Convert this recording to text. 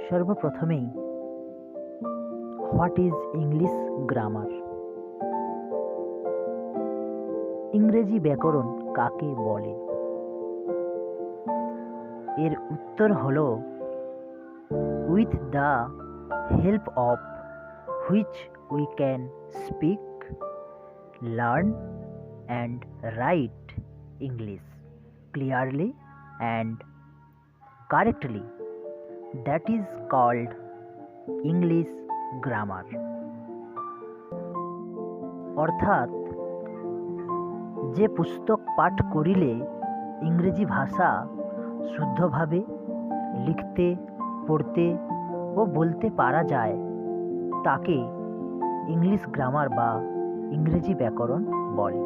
সর্বপ্রথমেই what is English grammar? ইংরেজি ব্যাকরণ কাকে বলে? এর উত্তর হল with the help of which we can speak, learn and write English clearly and correctly, that is called English grammar. অর্থাৎ যে পুস্তক পাঠ করিলে ইংরেজি ভাষা শুদ্ধভাবে লিখতে, পড়তে ও বলতে পারা যায় তাকে ইংলিশ গ্রামার বা ইংরেজি ব্যাকরণ বলে।